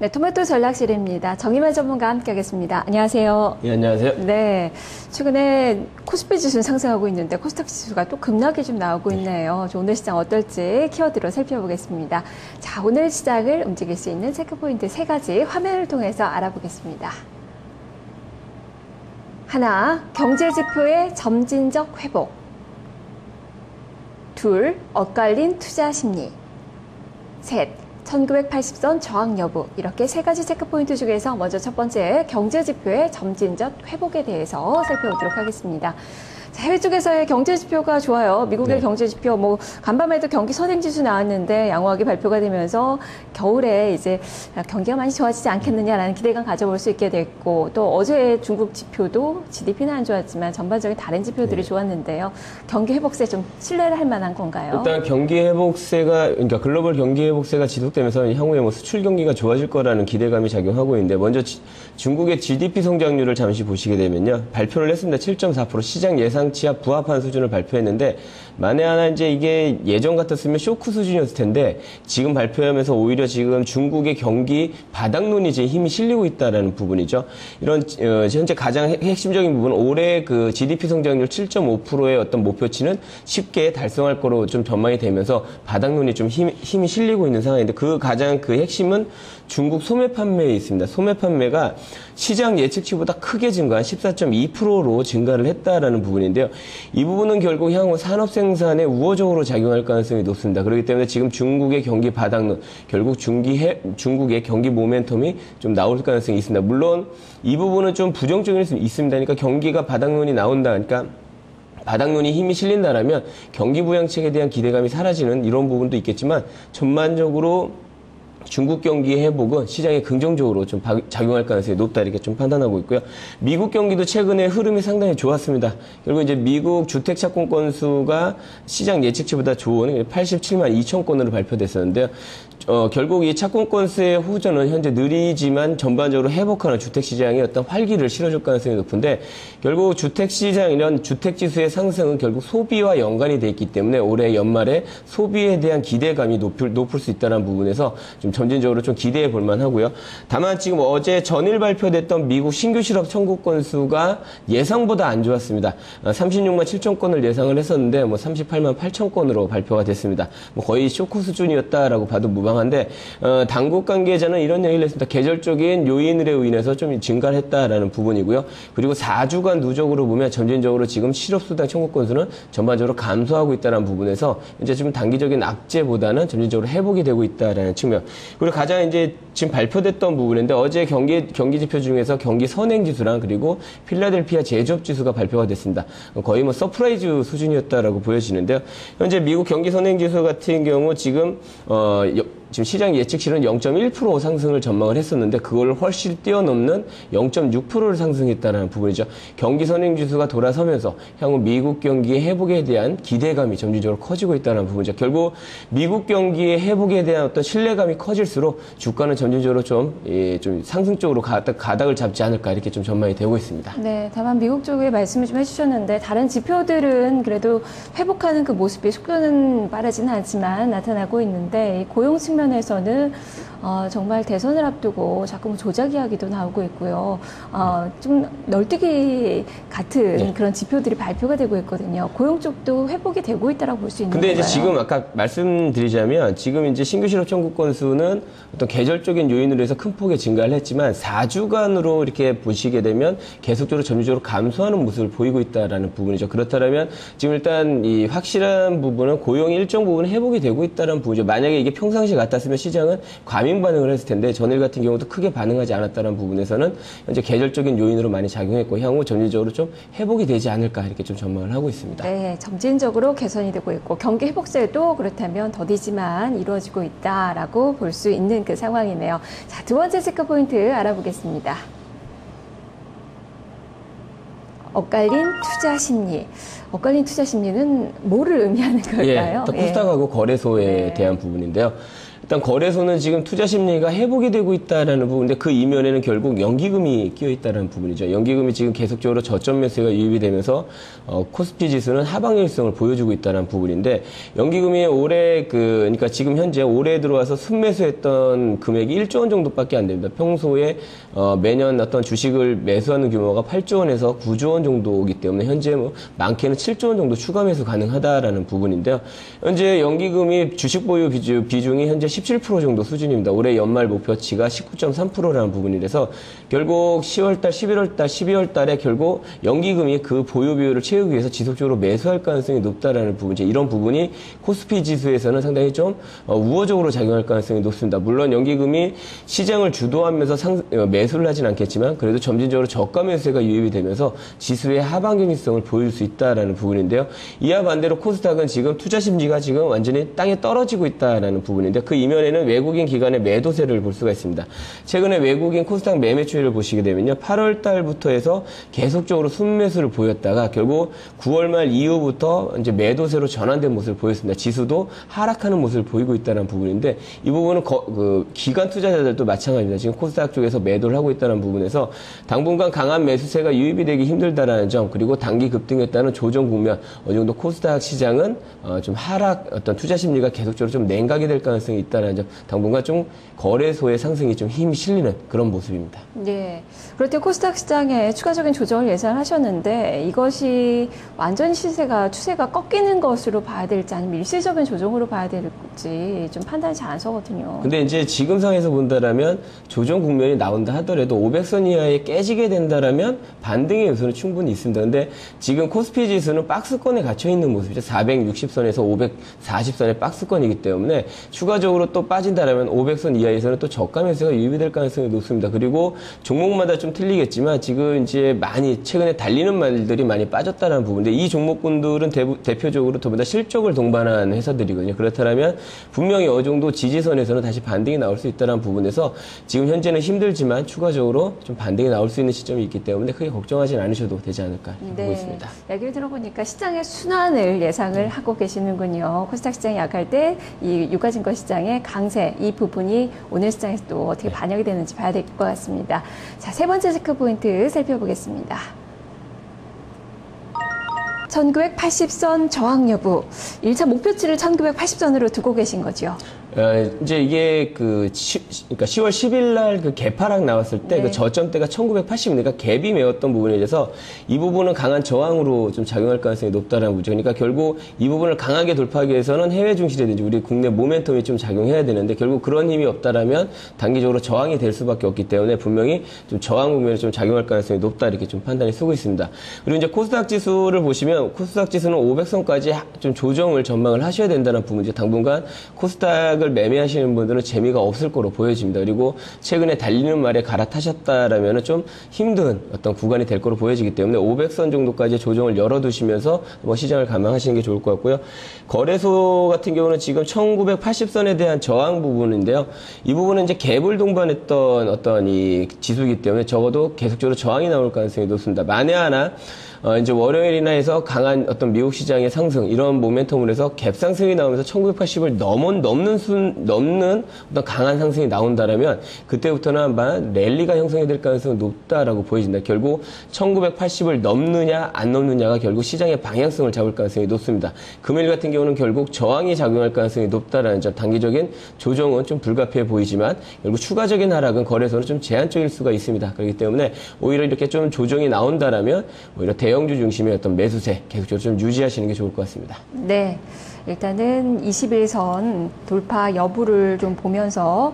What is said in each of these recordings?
네, 토마토 전략실입니다. 정의만 전문가와 함께하겠습니다. 안녕하세요. 예, 안녕하세요. 네, 최근에 코스피 지수는 상승하고 있는데 코스닥 지수가 또 급락이 좀 나오고 있네요. 오늘 시장 어떨지 키워드로 살펴보겠습니다. 자, 오늘 시장을 움직일 수 있는 체크포인트 3가지 화면을 통해서 알아보겠습니다. 하나, 경제지표의 점진적 회복. 둘, 엇갈린 투자 심리. 셋, 1980선 저항 여부. 이렇게 3가지 체크포인트 중에서 먼저 첫 번째 경제지표의 점진적 회복에 대해서 살펴보도록 하겠습니다. 해외 쪽에서의 경제지표가 좋아요. 미국의 경제지표, 간밤에도 경기 선행지수 나왔는데 양호하게 발표가 되면서 겨울에 이제 경기가 많이 좋아지지 않겠느냐라는 기대감 가져볼 수 있게 됐고, 또 어제 중국 지표도 GDP는 안 좋았지만 전반적인 다른 지표들이 좋았는데요. 경기 회복세 좀 신뢰를 할 만한 건가요? 일단 경기 회복세가, 그러니까 글로벌 경기 회복세가 지속되면서 향후에 수출 경기가 좋아질 거라는 기대감이 작용하고 있는데, 먼저 중국의 GDP 성장률을 잠시 보시게 되면요. 발표를 했습니다. 7.4% 시장 예상치와 부합한 수준을 발표했는데, 만에 하나 이제 이게 예전 같았으면 쇼크 수준이었을 텐데, 지금 발표하면서 오히려 지금 중국의 경기 바닥론이 이제 힘이 실리고 있다라는 부분이죠. 이런, 현재 가장 핵심적인 부분은 올해 그 GDP 성장률 7.5%의 어떤 목표치는 쉽게 달성할 거로 좀 전망이 되면서 바닥론이 좀 힘이 실리고 있는 상황인데, 가장 그 핵심은 중국 소매 판매에 있습니다. 소매 판매가 시장 예측치보다 크게 증가한 14.2%로 증가를 했다라는 부분인데요. 이 부분은 결국 향후 산업 생산에 우호적으로 작용할 가능성이 높습니다. 그렇기 때문에 지금 중국의 경기 바닥론, 결국 중국의 경기 모멘텀이 좀 나올 가능성이 있습니다. 물론 이 부분은 좀 부정적일 수 있습니다. 그러니까 경기가 바닥론이 나온다. 그러니까 바닥론이 힘이 실린다라면 경기 부양책에 대한 기대감이 사라지는 이런 부분도 있겠지만, 전반적으로 중국 경기의 회복은 시장에 긍정적으로 좀 작용할 가능성이 높다, 이렇게 좀 판단하고 있고요. 미국 경기도 최근에 흐름이 상당히 좋았습니다. 결국 이제 미국 주택 착공 건수가 시장 예측치보다 좋은 87만 2천 건으로 발표됐었는데요. 결국 이 착공 건수의 호전은 현재 느리지만 전반적으로 회복하는 주택시장의 어떤 활기를 실어줄 가능성이 높은데, 결국 주택시장 이런 주택지수의 상승은 결국 소비와 연관이 돼 있기 때문에 올해 연말에 소비에 대한 기대감이 높을 수 있다는 부분에서 좀 점진적으로 좀 기대해 볼 만하고요. 다만 지금 어제 전일 발표됐던 미국 신규 실업 청구 건수가 예상보다 안 좋았습니다. 36만 7천 건을 예상을 했었는데 38만 8천 건으로 발표가 됐습니다. 거의 쇼크 수준이었다라고 봐도 무방한데, 당국 관계자는 이런 얘기를 했습니다. 계절적인 요인으로 인해서 좀 증가를 했다라는 부분이고요. 그리고 4주간 누적으로 보면 점진적으로 지금 실업수당 청구 건수는 전반적으로 감소하고 있다는 부분에서 이제 좀 단기적인 악재보다는 점진적으로 회복이 되고 있다라는 측면. 그리고 가장 이제 지금 발표됐던 부분인데, 어제 경기 지표 중에서 경기 선행지수랑 그리고 필라델피아 제조업지수가 발표가 됐습니다. 거의 서프라이즈 수준이었다라고 보여지는데요. 현재 미국 경기 선행지수 같은 경우 지금 시장 예측치는 0.1% 상승을 전망을 했었는데, 그걸 훨씬 뛰어넘는 0.6%를 상승했다는 부분이죠. 경기 선행지수가 돌아서면서 향후 미국 경기의 회복에 대한 기대감이 점진적으로 커지고 있다는 부분이죠. 결국 미국 경기의 회복에 대한 어떤 신뢰감이 커질수록 주가는 점진적으로 좀 상승 쪽으로 가닥을 잡지 않을까, 이렇게 좀 전망이 되고 있습니다. 네, 다만 미국 쪽에 말씀을 좀 해주셨는데, 다른 지표들은 그래도 회복하는 그 모습이 속도는 빠르지는 않지만 나타나고 있는데, 이 고용 측면에서는 정말 대선을 앞두고 자꾸 조작 이야기도 나오고 있고요. 좀 널뛰기 같은 그런 지표들이 발표가 되고 있거든요. 고용 쪽도 회복이 되고 있다고 볼 수 있는 건가요? 근데 이제 지금 아까 말씀드리자면, 지금 이제 신규 실업 청구 건수는 어떤 계절적인 요인으로 해서 큰 폭의 증가를 했지만 4주간으로 이렇게 보시게 되면 계속적으로 점진적으로 감소하는 모습을 보이고 있다라는 부분이죠. 그렇다면 지금 일단 이 확실한 부분은 고용이 일정 부분 회복이 되고 있다는 부분이죠. 만약에 이게 평상시 같았으면 시장은 과민 반응을 했을 텐데, 전일 같은 경우도 크게 반응하지 않았다는 부분에서는 현재 계절적인 요인으로 많이 작용했고, 향후 점진적으로 좀 회복이 되지 않을까, 이렇게 좀 전망을 하고 있습니다. 네, 점진적으로 개선이 되고 있고, 경기 회복세도 그렇다면 더디지만 이루어지고 있다라고 볼 수 있는 그 상황이네요. 자, 두 번째 체크 포인트 알아보겠습니다. 엇갈린 투자 심리. 엇갈린 투자 심리는 뭐를 의미하는 걸까요? 코스닥하고 거래소에 대한 부분인데요. 일단 거래소는 지금 투자 심리가 회복이 되고 있다라는 부분인데 그 이면에는 결국 연기금이 끼어 있다는 부분이죠. 연기금이 지금 계속적으로 저점 매수가 유입이 되면서 코스피 지수는 하방일성을 보여주고 있다는 부분인데 연기금이 올해 그러니까 지금 현재 올해 들어와서 순매수했던 금액이 1조 원 정도밖에 안 됩니다. 평소에 매년 어떤 주식을 매수하는 규모가 8조 원에서 9조 원 정도이기 때문에 현재 뭐 많게는 7조 원 정도 추가 매수 가능하다라는 부분인데요. 현재 연기금이 주식 보유 비중이 현재 17% 정도 수준입니다. 올해 연말 목표치가 19.3%라는 부분이라서 결국 10월달, 11월달, 12월달에 결국 연기금이 그 보유 비율을 채우기 위해서 지속적으로 매수할 가능성이 높다라는 부분, 이런 부분이 코스피 지수에서는 상당히 좀 우호적으로 작용할 가능성이 높습니다. 물론 연기금이 시장을 주도하면서 매수를 하진 않겠지만 그래도 점진적으로 저가 매수세가 유입이 되면서 지수의 하방 경직성을 보일 수 있다라는 부분인데요. 이와 반대로 코스닥은 지금 투자 심리가 지금 완전히 땅에 떨어지고 있다라는 부분인데 그 이면에는 외국인 기관의 매도세를 볼 수가 있습니다. 최근에 외국인 코스닥 매매 추이를 보시게 되면요. 8월 달부터 해서 계속적으로 순매수를 보였다가 결국 9월 말 이후부터 이제 매도세로 전환된 모습을 보였습니다. 지수도 하락하는 모습을 보이고 있다는 부분인데 이 부분은 기관 투자자들도 마찬가지입니다. 지금 코스닥 쪽에서 매도를 하고 있다는 부분에서 당분간 강한 매수세가 유입이 되기 힘들다라는 점, 그리고 단기 급등에 따른 조정 국면, 어느 정도 코스닥 시장은 좀 하락, 어떤 투자 심리가 계속적으로 좀 냉각이 될 가능성이 있다는 점, 당분간 좀 거래소의 상승이 좀 힘이 실리는 그런 모습입니다. 네. 그럴 때 코스닥 시장에 추가적인 조정을 예상하셨는데 이것이 완전히 추세가 꺾이는 것으로 봐야 될지 아니면 일시적인 조정으로 봐야 될지 좀 판단이 잘 안 서거든요. 근데 이제 지금 상황에서 본다라면 조정 국면이 나온다 하더라도 500선 이하에 깨지게 된다라면 반등의 요소는 충분히 있습니다. 근데 지금 코스피 지수는 박스권에 갇혀 있는 모습이죠. 460선에서 540선의 박스권이기 때문에 추가적으로 또 빠진다라면 500선 이하에서는 또 저가 매수가 유입이 될 가능성이 높습니다. 그리고 종목마다 좀 틀리겠지만 지금 이제 최근에 달리는 말들이 많이 빠졌다는 부분인데 이 종목군들은 대표적으로 더보다 실적을 동반한 회사들이거든요. 그렇다면 분명히 어느 정도 지지선에서는 다시 반등이 나올 수 있다는 부분에서 지금 현재는 힘들지만 추가적으로 좀 반등이 나올 수 있는 시점이 있기 때문에 크게 걱정하진 않으셔도 되지 않을까 보고 있습니다. 얘기를 들어보니까 시장의 순환을 예상을 하고 계시는군요. 코스닥 시장이 약할 때 이 유가증권 시장의 강세, 이 부분이 오늘 시장에서 또 어떻게 반영이 되는지 봐야 될 것 같습니다. 자, 세 번째 체크 포인트 살펴보겠습니다. 1980선 저항 여부, 1차 목표치를 1980선으로 두고 계신 거죠? 이제 이게 그러니까 10월 10일 날 그 개파락 나왔을 때 그 저점대가 1980이니까 갭이 메웠던 부분에 대해서 이 부분은 강한 저항으로 좀 작용할 가능성이 높다라는 거죠. 그러니까 결국 이 부분을 강하게 돌파하기 위해서는 해외 증시라든지 우리 국내 모멘텀이 좀 작용해야 되는데 결국 그런 힘이 없다라면 단기적으로 저항이 될 수밖에 없기 때문에 분명히 좀 저항 국면에 좀 작용할 가능성이 높다 이렇게 좀 판단이 서고 있습니다. 그리고 이제 코스닥 지수를 보시면 코스닥 지수는 500선까지 좀 조정을 전망을 하셔야 된다는 부분이죠. 당분간 코스닥을 매매하시는 분들은 재미가 없을 거로 보여집니다. 그리고 최근에 달리는 말에 갈아타셨다라면 좀 힘든 어떤 구간이 될 거로 보여지기 때문에 500선 정도까지 조정을 열어두시면서 뭐 시장을 감안하시는 게 좋을 것 같고요. 거래소 같은 경우는 지금 1980선에 대한 저항 부분인데요. 이 부분은 이제 갭을 동반했던 어떤 이 지수이기 때문에 적어도 계속적으로 저항이 나올 가능성이 높습니다. 만에 하나 이제 월요일이나 해서 강한 어떤 미국 시장의 상승, 이런 모멘텀을 해서 갭 상승이 나오면서 1980을 넘는 어떤 강한 상승이 나온다라면 그때부터는 한번 랠리가 형성이 될 가능성이 높다라고 보여진다. 결국 1980을 넘느냐 안 넘느냐가 결국 시장의 방향성을 잡을 가능성이 높습니다. 금일 같은 경우는 결국 저항이 작용할 가능성이 높다라는 점, 단기적인 조정은 좀 불가피해 보이지만 결국 추가적인 하락은 거래소는 좀 제한적일 수가 있습니다. 그렇기 때문에 오히려 이렇게 좀 조정이 나온다라면 오히려 대형주 중심의 어떤 매수세 계속적으로 좀 유지하시는 게 좋을 것 같습니다. 네. 일단은 21선 돌파 여부를 좀 보면서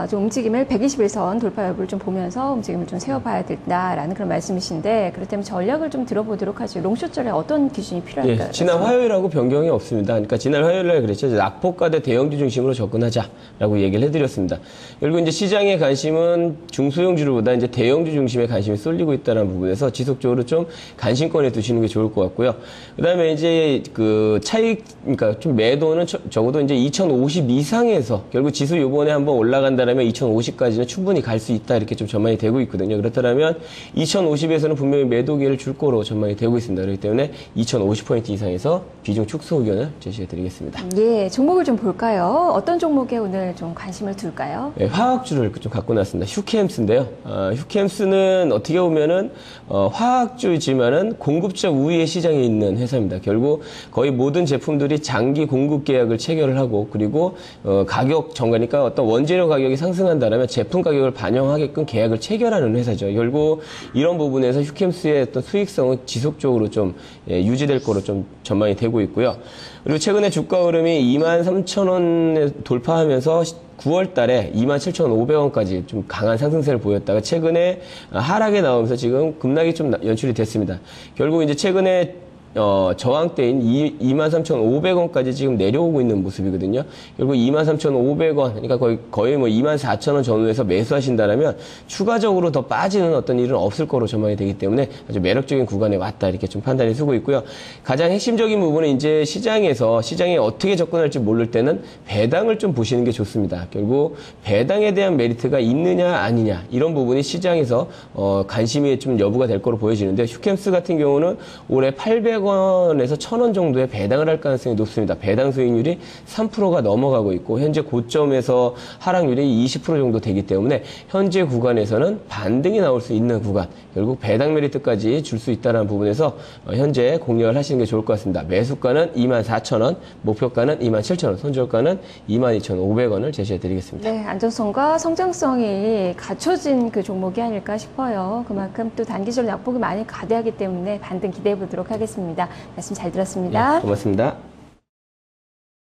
좀 움직임을 121선 돌파 여부를 좀 보면서 움직임을 좀 세워봐야 된다라는 그런 말씀이신데 그렇다면 전략을 좀 들어보도록 하죠. 롱숏 전략 어떤 기준이 필요할까요? 예, 지난 화요일하고 변경이 없습니다. 그러니까 지난 화요일에 그랬죠. 낙폭과대 대형주 중심으로 접근하자라고 얘기를 해드렸습니다. 결국 이제 시장의 관심은 중소형주보다 이제 대형주 중심의 관심이 쏠리고 있다는 부분에서 지속적으로 좀 관심권에 두시는 게 좋을 것 같고요. 그다음에 이제 그 차익 그러니까 좀 매도는 적어도 이제 2050 이상에서 결국 지수 요번에 한번 올라간다라면 2050까지는 충분히 갈 수 있다 이렇게 좀 전망이 되고 있거든요. 그렇다면 2050에서는 분명히 매도 기회를 줄 거로 전망이 되고 있습니다. 그렇기 때문에 2050포인트 이상에서 비중 축소 의견을 제시해 드리겠습니다. 예, 종목을 좀 볼까요? 어떤 종목에 오늘 좀 관심을 둘까요? 네, 화학주를 좀 갖고 나왔습니다. 휴케엠스인데요. 휴케엠스는 어떻게 보면은 화학주지만은 공급자 우위의 시장에 있는 회사입니다. 결국 거의 모든 제품들이 장기 공급 계약을 체결을 하고 그리고 가격 정가니까 어떤 원재료 가격이 상승한다면 제품 가격을 반영하게끔 계약을 체결하는 회사죠. 결국 이런 부분에서 휴케엠스의 어떤 수익성은 지속적으로 좀 유지될 거로 좀 전망이 되고 있고요. 그리고 최근에 주가 흐름이 23,000원에 돌파하면서 9월 달에 27,500원까지 좀 강한 상승세를 보였다가 최근에 하락에 나오면서 지금 급락이 좀 연출이 됐습니다. 결국 이제 최근에 저항대인 23,500원까지 지금 내려오고 있는 모습이거든요. 결국 23,500원, 그러니까 거의 뭐 24,000원 전후에서 매수하신다면 추가적으로 더 빠지는 어떤 일은 없을 거로 전망이 되기 때문에 아주 매력적인 구간에 왔다 이렇게 좀 판단이 서고 있고요. 가장 핵심적인 부분은 이제 시장에 어떻게 접근할지 모를 때는 배당을 좀 보시는 게 좋습니다. 결국 배당에 대한 메리트가 있느냐 아니냐 이런 부분이 시장에서 관심이 좀 여부가 될 거로 보여지는데 휴캠스 같은 경우는 올해 800원에서 1,000원 정도의 배당을 할 가능성이 높습니다. 배당 수익률이 3%가 넘어가고 있고 현재 고점에서 하락률이 20% 정도 되기 때문에 현재 구간에서는 반등이 나올 수 있는 구간, 결국 배당 메리트까지 줄 수 있다는 부분에서 현재 공략을 하시는 게 좋을 것 같습니다. 매수가는 24,000원, 목표가는 27,000원, 손절가는 22,500원을 제시해 드리겠습니다. 네, 안정성과 성장성이 갖춰진 그 종목이 아닐까 싶어요. 그만큼 또 단기적 약폭이 많이 가대하기 때문에 반등 기대해 보도록 하겠습니다. 말씀 잘 들었습니다. 네, 고맙습니다.